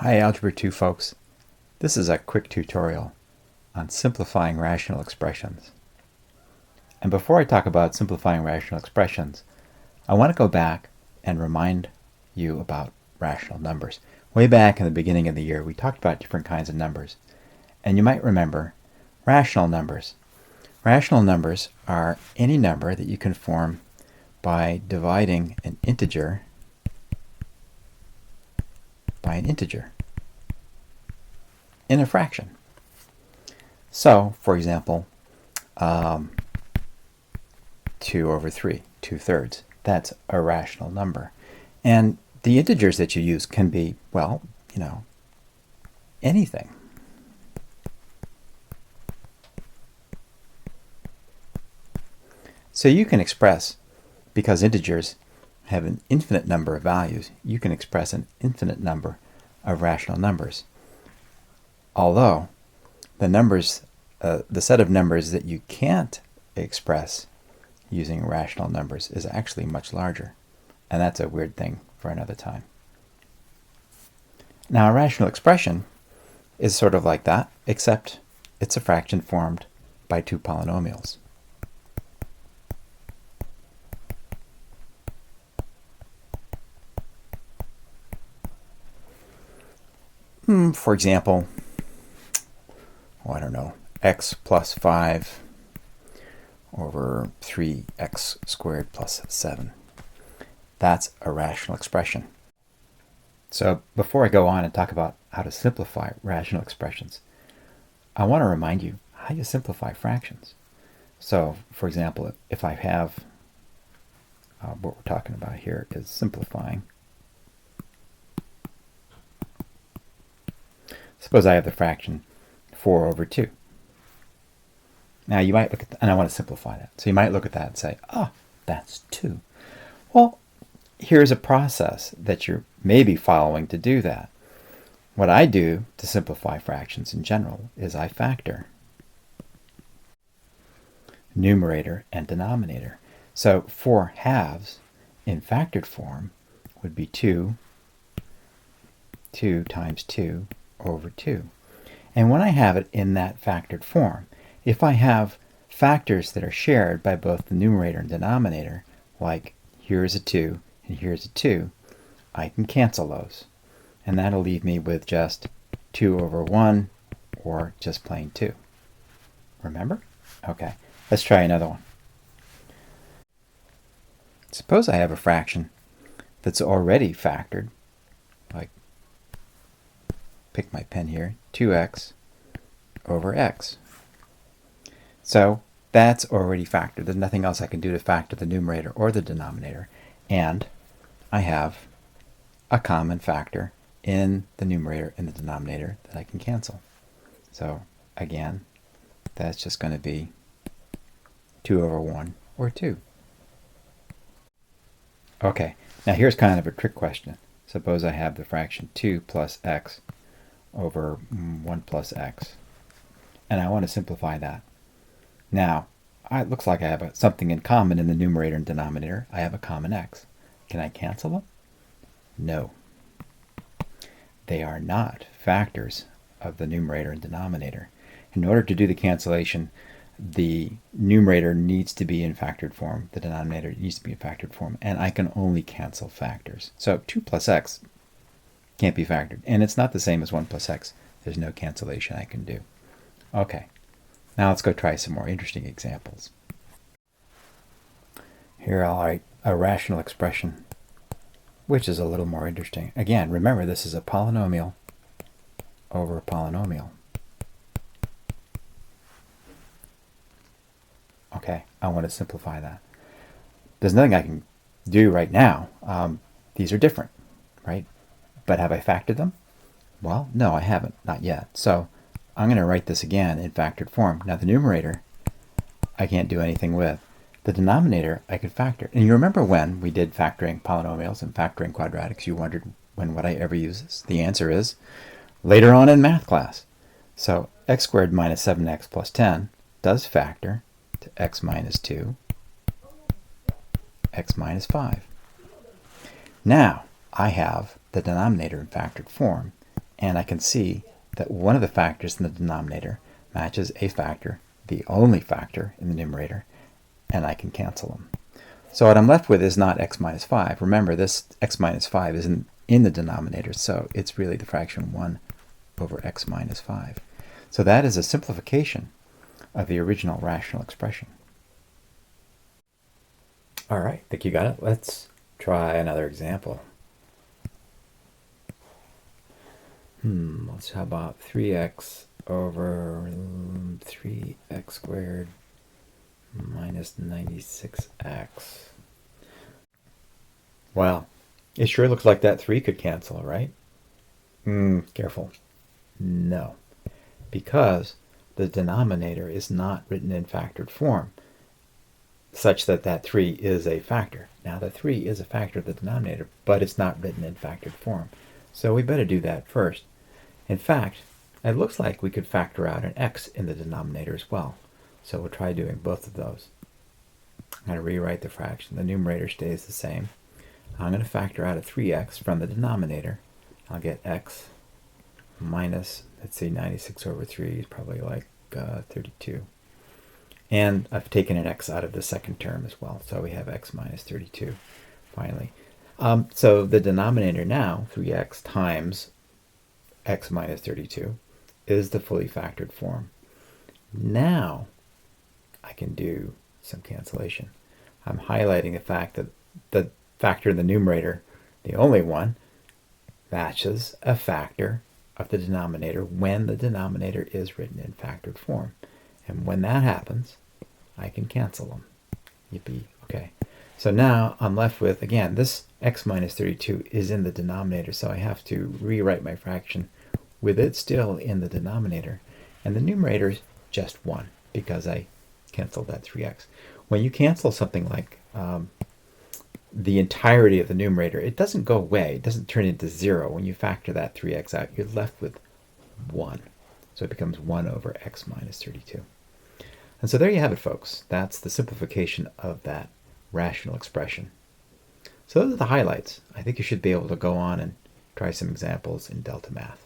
Hi Algebra 2 folks. This is a quick tutorial on simplifying rational expressions. And before I talk about simplifying rational expressions, I want to go back and remind you about rational numbers. Way back in the beginning of the year, we talked about different kinds of numbers. And you might remember rational numbers. Rational numbers are any number that you can form by dividing an integer by an integer in a fraction. So, for example, 2 over 3, 2/3. That's a rational number. And the integers that you use can be, well, anything. So you can express, because integers have an infinite number of values, you can express an infinite number of rational numbers. Although the set of numbers that you can't express using rational numbers is actually much larger. And that's a weird thing for another time. Now, a rational expression is sort of like that, except it's a fraction formed by two polynomials. For example, I don't know, x plus 5 over 3x squared plus 7. That's a rational expression. So before I go on and talk about how to simplify rational expressions, I want to remind you how you simplify fractions. So, for example, if I have, what we're talking about here is simplifying. Suppose I have the fraction 4 over 2. Now you might look at and I want to simplify that. So you might look at that and say, oh, that's 2. Well, here's a process that you're maybe following to do that. What I do to simplify fractions in general is I factor numerator and denominator. So 4 halves in factored form would be 2 times 2 over 2. And when I have it in that factored form, if I have factors that are shared by both the numerator and denominator, like here's a 2 and here's a 2, I can cancel those. And that'll leave me with just 2 over 1 or just plain 2. Remember? Okay, let's try another one. Suppose I have a fraction that's already factored, like pick my pen here, 2x over x. So that's already factored. There's nothing else I can do to factor the numerator or the denominator. And I have a common factor in the numerator and the denominator that I can cancel. So again, that's just going to be 2 over 1 or 2. Okay, now here's kind of a trick question. Suppose I have the fraction 2 plus x over 1 plus x. And I want to simplify that. Now, it looks like I have something in common in the numerator and denominator. I have a common x. Can I cancel them? No. They are not factors of the numerator and denominator. In order to do the cancellation, the numerator needs to be in factored form. The denominator needs to be in factored form. And I can only cancel factors. So 2 plus x can't be factored. And it's not the same as 1 plus x. There's no cancellation I can do. Okay, now let's go try some more interesting examples. Here I'll write a rational expression, which is a little more interesting. Again, remember this is a polynomial over a polynomial. Okay, I want to simplify that. There's nothing I can do right now. These are different, right? But have I factored them? Well, no, I haven't, not yet. So I'm going to write this again in factored form. Now the numerator I can't do anything with. The denominator I could factor. And you remember when we did factoring polynomials and factoring quadratics, you wondered when would I ever use this? The answer is later on in math class. So x squared minus 7x plus 10 does factor to x minus 2, x minus 5. Now I have the denominator in factored form, And I can see that one of the factors in the denominator matches a factor, the only factor in the numerator, and I can cancel them. So what I'm left with is not x minus 5. Remember, this x minus 5 isn't in the denominator, so it's really the fraction 1 over x minus 5. So that is a simplification of the original rational expression. All right, think you got it? Let's try another example. How about 3x over 3x squared minus 96x. Well, it sure looks like that 3 could cancel, right? Careful. No, because the denominator is not written in factored form, such that that 3 is a factor. Now, the 3 is a factor of the denominator, but it's not written in factored form. So we better do that first. In fact, it looks like we could factor out an x in the denominator as well. So we'll try doing both of those. I'm going to rewrite the fraction. The numerator stays the same. I'm going to factor out a 3x from the denominator. I'll get x minus, let's see, 96 over 3 is probably like 32. And I've taken an x out of the second term as well. So we have x minus 32, finally. So the denominator now, 3x times x minus 32, is the fully factored form. Now I can do some cancellation. I'm highlighting the fact that the factor in the numerator, the only one, matches a factor of the denominator when the denominator is written in factored form. And when that happens, I can cancel them. Yippee. Okay. So now I'm left with, again, this x minus 32 is in the denominator, so I have to rewrite my fraction with it still in the denominator. And the numerator is just 1 because I canceled that 3x. When you cancel something like the entirety of the numerator, it doesn't go away. It doesn't turn into 0. When you factor that 3x out, you're left with 1. So it becomes 1 over x minus 32. And so there you have it, folks. That's the simplification of that rational expression. So those are the highlights. I think you should be able to go on and try some examples in Delta Math.